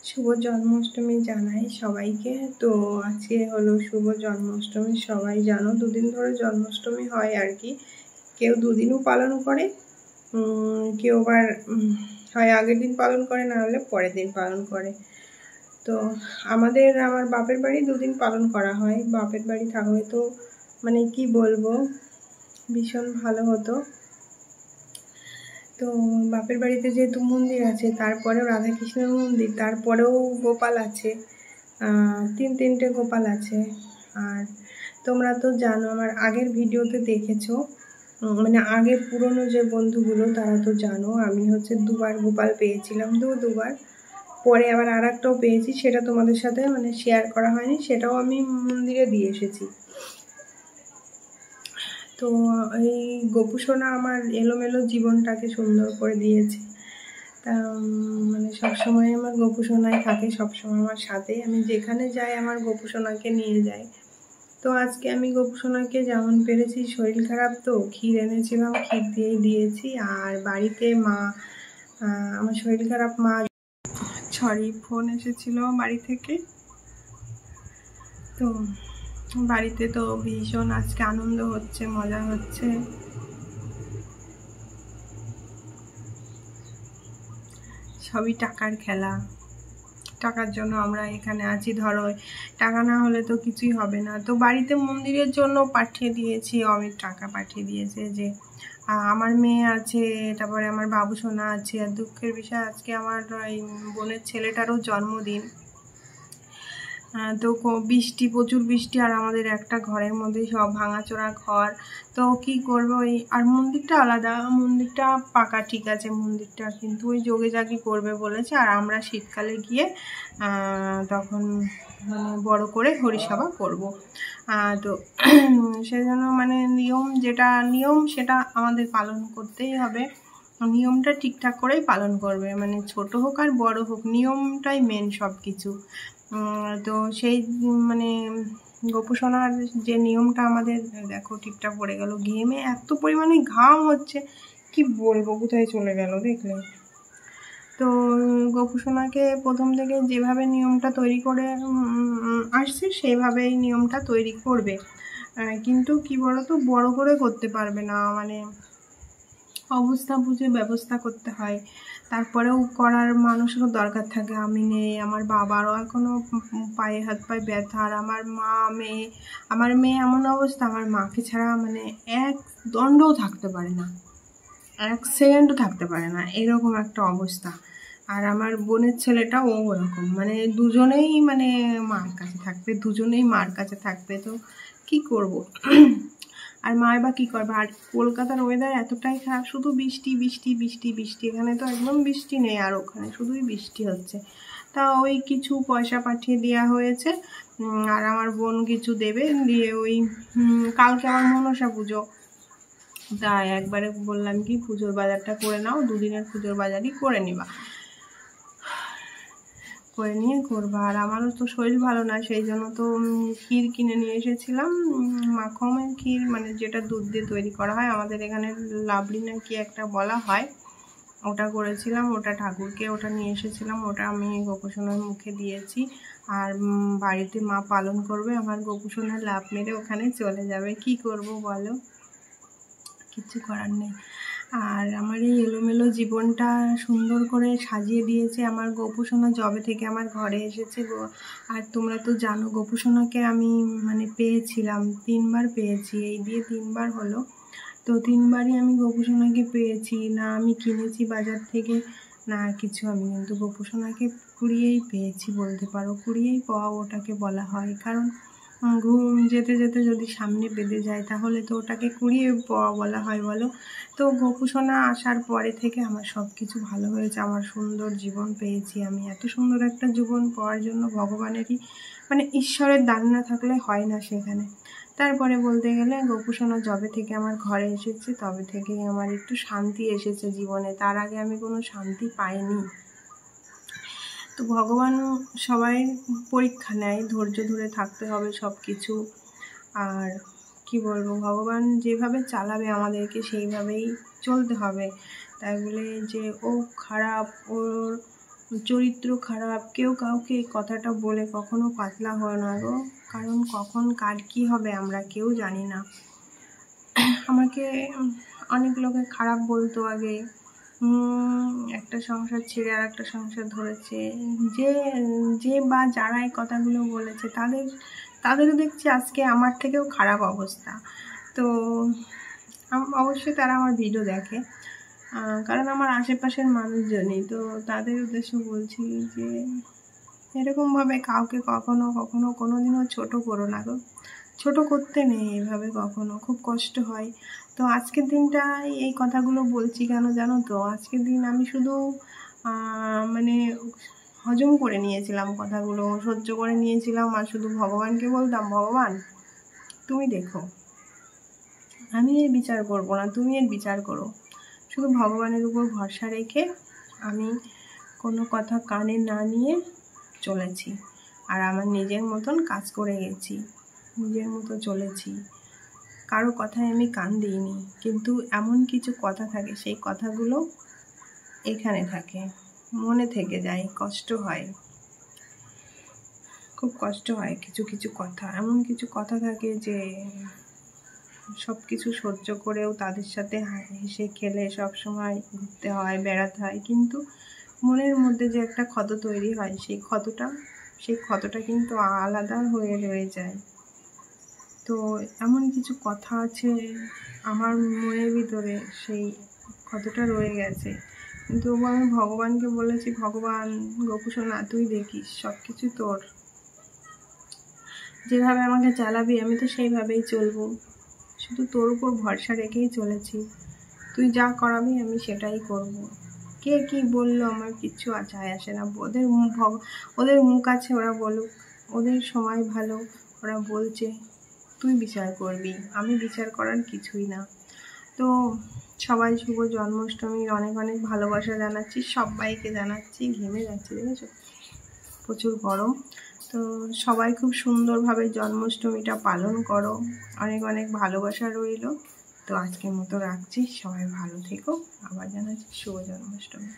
শুভ জন্মাষ্টমী জানাই সবাইকে। তো আজকে হলো শুভ জন্মাষ্টমী। সবাই জানো দুদিন ধরে জন্মাষ্টমী হয় আর কি। কেউ দুদিনও পালন করে, কেউ আবার হয় আগের দিন পালন করে, না হলে পরের দিন পালন করে। তো আমার বাপের বাড়ি দুদিন পালন করা হয়। বাপের বাড়ি থাকলে তো মানে কি বলবো, ভীষণ ভালো হতো। তো বাপের বাড়িতে যেহেতু মন্দির আছে, তারপরেও রাধাকৃষ্ণের মন্দির, তারপরেও গোপাল আছে, তিনটে গোপাল আছে। আর তোমরা তো জানো, আমার আগের ভিডিওতে দেখেছো, মানে আগের পুরনো যে বন্ধুগুলো তারা তো জানো, আমি হচ্ছে দুবার গোপাল পেয়েছিলাম, দুবার। পরে আবার আর একটাও পেয়েছি, সেটা তোমাদের সাথে মানে শেয়ার করা হয়নি, সেটাও আমি মন্দিরে দিয়ে এসেছি। তো এই গোপুসোনা আমার এলোমেলো জীবনটাকে সুন্দর করে দিয়েছে। তা মানে সবসময় আমার গোপুসোনাই থাকে, সবসময় আমার সাথে। আমি যেখানে যাই আমার গোপুসোনাকে নিয়ে যাই। তো আজকে আমি গোপুসোনাকে যেমন পেরেছি, শরীর খারাপ তো ক্ষীর এনেছিলাম, ক্ষীর দিয়েই দিয়েছি। আর বাড়িতে আমার শরীর খারাপ ফোন এসেছিল বাড়ি থেকে। তো বাড়িতে তো ভীষণ আজকে আনন্দ হচ্ছে, মজা হচ্ছে। সবই টাকার খেলা, টাকার জন্য আমরা এখানে আছি। ধরো টাকা না হলে তো কিছুই হবে না। তো বাড়িতে মন্দিরের জন্য পাঠিয়ে দিয়েছি, অমিত টাকা পাঠিয়ে দিয়েছে যে আমার মেয়ে আছে, তারপরে আমার বাবু সোনা আছে। আর দুঃখের বিষয়, আজকে আমার এই বোনের ছেলেটারও জন্মদিন। তো বৃষ্টি, প্রচুর বৃষ্টি, আর আমাদের একটা ঘরের মধ্যে সব ভাঙাচোরা ঘর। তো কি করবো, আর মন্দিরটা আলাদা, মন্দিরটা পাকা ঠিক আছে মন্দিরটা, কিন্তু ওই যোগে জাগি করবে বলেছে। আর আমরা শীতকালে গিয়ে তখন মানে বড় করে হরিসভা করব। তো সেজন্য মানে যেটা নিয়ম সেটা আমাদের পালন করতেই হবে। নিয়মটা ঠিকঠাক করেই পালন করবে, মানে ছোট হোক আর বড় হোক, নিয়মটাই মেন সব কিছু। তো সেই মানে গোপুসোনার যে নিয়মটা আমাদের, দেখো টিপটা পড়ে গেল, ঘেমে এত পরিমাণে ঘাম হচ্ছে কি বলবো, কোথায় চলে গেল দেখলে। তো গোপুসোনাকে প্রথম থেকে যেভাবে নিয়মটা তৈরি করে আসছে সেইভাবেই নিয়মটা তৈরি করবে, কিন্তু কি বলতো, বড় করে করতে পারবে না, মানে অবস্থা বুঝে ব্যবস্থা করতে হয়। তারপরেও করার মানুষেরও দরকার থাকে। আমি নেই, আমার বাবারও এখনও পায়ে হাত পায়ে ব্যথা, আর আমার মেয়ে এমন অবস্থা, আমার মাকে ছাড়া মানে এক দণ্ডও থাকতে পারে না, এক সেকেন্ডও থাকতে পারে না, এরকম একটা অবস্থা। আর আমার বোনের ছেলেটাও ওরকম, মানে দুজনেই মানে মার কাছে থাকবে। তো কি করব। আর মায় বা কী করবে। আর কলকাতার ওয়েদার এতটাই খারাপ, শুধু বৃষ্টি বৃষ্টি বৃষ্টি বৃষ্টি। এখানে তো একদম বৃষ্টি নেই, আর ওখানে শুধুই বৃষ্টি হচ্ছে। তা ওই কিছু পয়সা পাঠিয়ে দেওয়া হয়েছে, আর আমার বোন কিছু দেবে, দিয়ে ওই কালকে আমার মনসা পুজো, তাই একবারে বললাম কি পুজোর বাজারটা করে নাও, দুদিনের পুজোর বাজারই করে নিয়ে করবা। আর আমারও তো শরীর ভালো না, সেই জন্য তো ক্ষীর কিনে নিয়ে এসেছিলাম, মাখনের ক্ষীর, মানে যেটা দুধ দিয়ে তৈরি করা হয়, আমাদের এখানে লাবলি না কি একটা বলা হয়, ওটা করেছিলাম, ওটা ঠাকুরকে ওটা নিয়ে এসেছিলাম, ওটা আমি গোপুসোনার মুখে দিয়েছি। আর বাড়িতে মা পালন করবে, আমার গোপুসোনার লাভ মেরে ওখানে চলে যাবে। কি করব বলো, কিছু করার নেই। আর আমার এই এলোমেলো জীবনটা সুন্দর করে সাজিয়ে দিয়েছে আমার গোপুসোনা, যবে থেকে আমার ঘরে এসেছে। আর তোমরা তো জানো গোপুসোনাকে আমি মানে পেয়েছিলাম, 3বার পেয়েছি, এই দিয়ে 3বার হলো। তো 3বারই আমি গোপুসোনাকে পেয়েছি, না আমি কিনেছি বাজার থেকে, না কিছু। আমি কিন্তু গোপুসোনাকে কুড়িয়েই পেয়েছি বলতে পারো, কুড়িয়েই পাওয়া ওটাকে বলা হয়। কারণ ঘুম যেতে যেতে যদি সামনে বেঁধে যায়, তাহলে তো ওটাকে কুড়িয়ে পাওয়া বলা হয় বলো। তো গোপুসোনা আসার পরে থেকে আমার সব কিছু ভালো হয়েছে, আমার সুন্দর জীবন পেয়েছি আমি। এত সুন্দর একটা জীবন পাওয়ার জন্য ভগবানেরই মানে ঈশ্বরের দান না থাকলে হয় না সেখানে। তারপরে বলতে গেলে গোপুসোনা যবে থেকে আমার ঘরে এসেছে, তবে থেকেই আমার একটু শান্তি এসেছে জীবনে। তার আগে আমি কোনো শান্তি পাইনি। তো ভগবান সবাই পরীক্ষা নেয়, ধৈর্য ধরে থাকতে হবে সব কিছু। আর কি বলবো, ভগবান যেভাবে চালাবে আমাদেরকে সেইভাবেই চলতে হবে। তাই বলে যে ও খারাপ, ওর চরিত্র খারাপ, কেউ কাউকে এই কথাটা বলে কখনো পাতলা হয় না গো, কারণ কখন কার কী হবে আমরা কেউ জানি না। আমাকে অনেক লোকে খারাপ বলতো আগে, একটা সংসার ছেড়ে আর একটা সংসার ধরেছে, যে বা যারা এই কথাগুলো বলেছে তাদেরও দেখছি আজকে আমার থেকেও খারাপ অবস্থা। তো অবশ্যই তারা আমার ভিডিও দেখে, কারণ আমার আশেপাশের মানুষজনই তো, তাদের উদ্দেশ্য বলছি যে এরকমভাবে কাউকে কখনো কোনোদিনও ছোট করো না গো, ছোট করতে নেই এভাবে কখনো, খুব কষ্ট হয়। তো আজকের দিনটা এই কথাগুলো বলছি কেন জানো তো, আজকের দিন আমি শুধু মানে হজম করে নিয়েছিলাম, কথাগুলো সহ্য করে নিয়েছিলাম, আর শুধু ভগবানকে বলতাম, ভগবান তুমি দেখো, আমি এর বিচার করবো না, তুমি এর বিচার করো। শুধু ভগবানের উপর ভরসা রেখে আমি কোনো কথা কানে না নিয়ে চলেছি, আর আমার নিজের মতন কাজ করে গেছি, নিজের মতো চলেছি, কারো কথায় আমি কান দিইনি। কিন্তু এমন কিছু কথা থাকে, সেই কথাগুলো এখানে থাকে, মনে থেকে যায়, কষ্ট হয়, খুব কষ্ট হয়। কিছু কথা, এমন কিছু কথা থাকে যে সব কিছু সহ্য করেও তাদের সাথে হেসে খেলে সব সময় ঘুরতে হয়, বেড়াতে হয়, কিন্তু মনের মধ্যে যে একটা ক্ষত তৈরি হয়, সেই ক্ষতটা কিন্তু আলাদা হয়ে রয়ে যায়। তো এমন কিছু কথা আছে আমার মনের ভিতরে, সেই ক্ষতটা রয়ে গেছে, কিন্তু আমি ভগবানকে বলেছি, ভগবান গোপুসোনা তুই দেখিস, সব কিছু তোর, যেভাবে আমাকে চালাবি আমি তো সেইভাবেই চলবো, শুধু তোর উপর ভরসা রেখেই চলেছি, তুই যা করাবি আমি সেটাই করব। কে কি বললো আমার কিচ্ছু যায় আসে না, ওদের মুখ আছে, ওরা বলুক, ওদের সময় ভালো, ওরা বলছে, তুই বিচার করবি, আমি বিচার করার কিছুই না। তো সবাই শুভ জন্মাষ্টমীর অনেক অনেক ভালোবাসা জানাচ্ছি, সবাইকে জানাচ্ছি। ঘেমে যাচ্ছে দেখেছো, প্রচুর গরম। তো সবাই খুব সুন্দরভাবে জন্মাষ্টমীটা পালন করো, অনেক অনেক ভালোবাসা রইল। তো আজকের মতো রাখছি, সবাই ভালো থেকো, আবার জানাচ্ছি শুভ জন্মাষ্টমী।